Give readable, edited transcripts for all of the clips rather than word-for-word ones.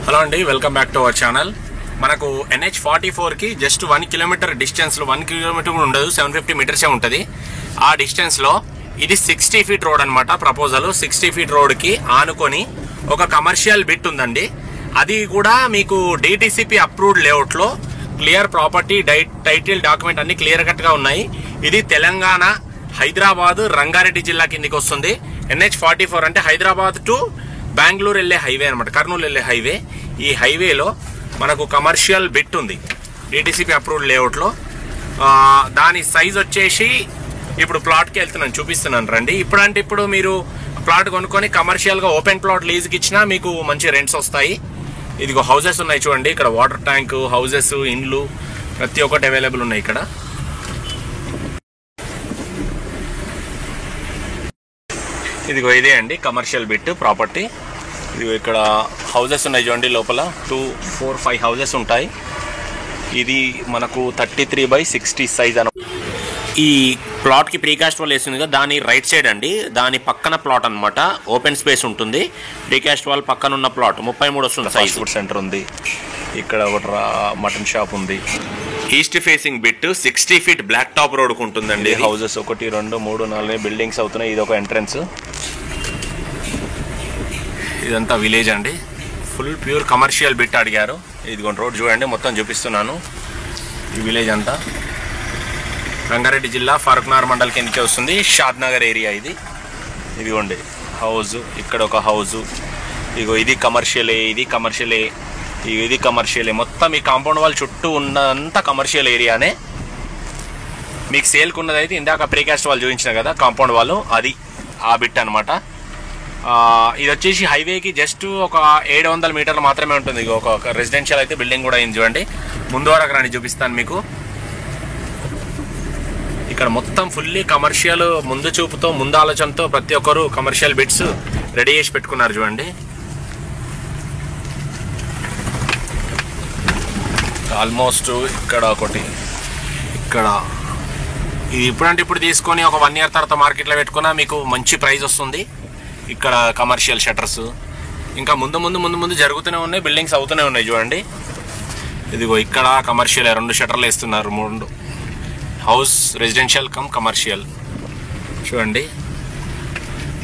Hello అండి, welcome back to our channel. మనకు NH44 కి జస్ట్ 1 కిలోమీటర్ డిస్టెన్స్లో, 1 కిలోమీటర్ కూడా ఉండదు, 750 మీటర్సే ఉంటుంది. ఆ డిస్టెన్స్లో ఇది 60 ఫీట్ రోడ్ అనమాట. ప్రపోజల్ 60 ఫీట్ రోడ్కి ఆనుకొని ఒక కమర్షియల్ బిట్ ఉందండి. అది కూడా మీకు DTCP అప్రూవ్డ్ లేఅవుట్లో క్లియర్ ప్రాపర్టీ టైటిల్ డాక్యుమెంట్ అన్ని క్లియర్ కట్గా ఉన్నాయి. ఇది తెలంగాణ హైదరాబాద్ రంగారెడ్డి జిల్లా కిందికి వస్తుంది. NH44 అంటే హైదరాబాద్ టు బెంగళూరు వెళ్ళే హైవే అనమాట, కర్నూలు వెళ్ళే హైవే. ఈ హైవేలో మనకు కమర్షియల్ బిట్ ఉంది DTCP అప్రూవ్డ్ లేఅవుట్లో. దాని సైజ్ వచ్చేసి ఇప్పుడు ప్లాట్కి వెళ్తున్నాను, చూపిస్తున్నాను రండి. ఇప్పుడు మీరు ప్లాట్ కొనుక్కొని కమర్షియల్గా ఓపెన్ ప్లాట్ లీజ్కి ఇచ్చినా మీకు మంచి రెంట్స్ వస్తాయి. ఇదిగో హౌసెస్ ఉన్నాయి చూడండి, ఇక్కడ వాటర్ ట్యాంక్, హౌసెస్, ఇండ్లు ప్రతి ఒక్కటి అవైలబుల్ ఉన్నాయి ఇక్కడ. ఇదిగో ఇదే అండి కమర్షియల్ బిట్ ప్రాపర్టీ. ఇదిగో ఇక్కడ హౌసెస్ ఉన్నాయి చూడండి, లోపల 2, 4, 5 హౌసెస్ ఉంటాయి. ఇది మనకు 33/60 సైజ్ అన్న. ఈ ప్లాట్కి ప్రీకాస్ట్ వాల్ వేస్తుంది కదా, దాని రైట్ సైడ్ అండి, దాని పక్కన ప్లాట్ అనమాట. ఓపెన్ స్పేస్ ఉంటుంది. ప్రీకాస్ట్ వాల్ పక్కన ఉన్న ప్లాట్ 33 వస్తుంది సైజ్. ఫుడ్ సెంటర్ ఉంది, ఇక్కడ ఒక మటన్ షాప్ ఉంది. East facing bit 60 feet black top రోడ్కు ఉంటుందండి. హౌసెస్ 1, 2, 3, 4 బిల్డింగ్స్ అవుతున్నాయి. ఇది ఒక ఎంట్రన్స్. ఇదంతా విలేజ్ అండి, ఫుల్ ప్యూర్ కమర్షియల్ బిట్ అడిగారు. ఇదిగోండి రోడ్ చూడండి, మొత్తం చూపిస్తున్నాను. ఈ విలేజ్ అంతా రంగారెడ్డి జిల్లా ఫరూక్నగర్ మండల్ కిందకి వస్తుంది. షాద్నగర్ ఏరియా ఇది. ఇదిగోండి హౌస్, ఇక్కడ ఒక హౌజు. ఇదిగో ఇది కమర్షియలే, ఇది కమర్షియలే, ఇది కమర్షియలే. మొత్తం ఈ కాంపౌండ్ వాల్ చుట్టూ ఉన్నంత కమర్షియల్ ఏరియానే. మీకు సేల్కి ఉన్నది అయితే ఇందాక ప్రీకాస్ట్ వాల్ చూపించిన కదా కాంపౌండ్ వాల్, అది ఆ బిట్ అనమాట. ఇది వచ్చేసి హైవేకి జస్ట్ ఒక 700 మీటర్లు మాత్రమే ఉంటుంది. ఒక రెసిడెన్షియల్ అయితే బిల్డింగ్ కూడా అయింది చూడండి. ముందు వరకు రాని చూపిస్తాను మీకు. ఇక్కడ మొత్తం ఫుల్లీ కమర్షియల్, ముందు చూపుతో, ముందు ఆలోచనతో ప్రతి ఒక్కరు కమర్షియల్ బిట్స్ రెడీ చేసి పెట్టుకున్నారు చూడండి. ఆల్మోస్ట్ ఇక్కడ ఒకటి, ఇక్కడ ఇది ఇప్పుడు తీసుకొని ఒక 1 ఇయర్ తర్వాత మార్కెట్లో పెట్టుకున్నా మీకు మంచి ప్రైస్ వస్తుంది. ఇక్కడ కమర్షియల్ షట్టర్స్ ఇంకా ముందు జరుగుతూనే ఉన్నాయి, బిల్డింగ్స్ అవుతూనే ఉన్నాయి చూడండి. ఇదిగో ఇక్కడ కమర్షియల్ 2 షట్టర్లు వేస్తున్నారు, 3 హౌస్ రెసిడెన్షియల్ కమ్ కమర్షియల్ చూడండి.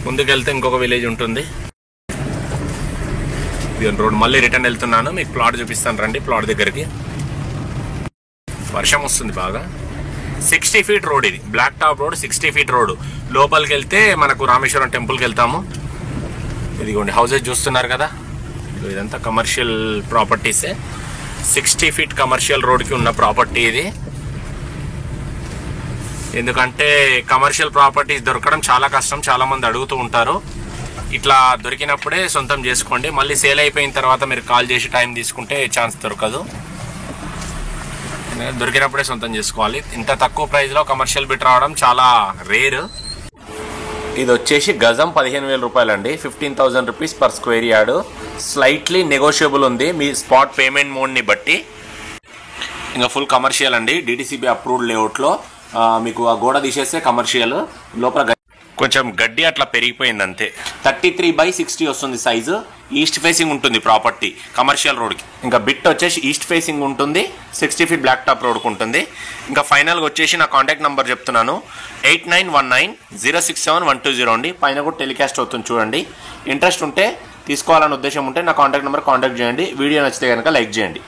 ముందుకెళ్తే ఇంకొక విలేజ్ ఉంటుంది. ఇది రోడ్ మళ్ళీ రిటర్న్ వెళ్తున్నాను, మీకు ప్లాట్ చూపిస్తాను రండి. ప్లాట్ దగ్గరికి వర్షం వస్తుంది బాగా. 60 ఫీట్ రోడ్, ఇది black top road, 60 feet road. లోపలికి వెళ్తే మనకు రామేశ్వరం టెంపుల్కి వెళ్తాము. ఇదిగోండి హౌసెస్ చూస్తున్నారు కదా, ఇదంతా కమర్షియల్ ప్రాపర్టీసే. 60 ఫీట్ కమర్షియల్ రోడ్కి ఉన్న ప్రాపర్టీ ఇది. ఎందుకంటే కమర్షియల్ ప్రాపర్టీస్ దొరకడం చాలా కష్టం, చాలామంది అడుగుతూ ఉంటారు. ఇట్లా దొరికినప్పుడే సొంతం చేసుకోండి. మళ్ళీ సేల్ అయిపోయిన తర్వాత మీరు కాల్ చేసి టైం తీసుకుంటే ఛాన్స్ దొరకదు. దొరికినప్పుడే సొంతం చేసుకోవాలి. ఇంత తక్కువ ప్రైస్లో కమర్షియల్ బిట్ రావడం చాలా రేర్. ఇది వచ్చేసి గజం 15,000 రూపాయలు అండి, 15,000 rupees per square yard. Slightly negotiable ఉంది మీ స్పాట్ పేమెంట్ మోడ్ని బట్టి. ఇంకా ఫుల్ కమర్షియల్ అండి, DTCP అప్రూవ్డ్ లేఅవుట్లో. మీకు ఆ గోడ తీసేస్తే కమర్షియల్, లోపల కొంచెం గడ్డి అట్లా పెరిగిపోయింది అంతే. 33/60 వస్తుంది సైజు. ఈస్ట్ ఫేసింగ్ ఉంటుంది ప్రాపర్టీ కమర్షియల్ రోడ్కి. ఇంకా బిట్ వచ్చేసి ఈస్ట్ ఫేసింగ్ ఉంటుంది, 60 ఫీట్ బ్లాక్ టాప్ రోడ్కి ఉంటుంది. ఇంకా ఫైనల్గా వచ్చేసి నా కాంటాక్ట్ నెంబర్ చెప్తున్నాను, 8919067120 అండి. పైన కూడా టెలికాస్ట్ అవుతుంది చూడండి. ఇంట్రెస్ట్ ఉంటే, తీసుకోవాలనే ఉద్దేశం ఉంటే నా కాంటాక్ట్ నెంబర్ కాంటాక్ట్ చేయండి. వీడియో నచ్చితే కనుక లైక్ చేయండి.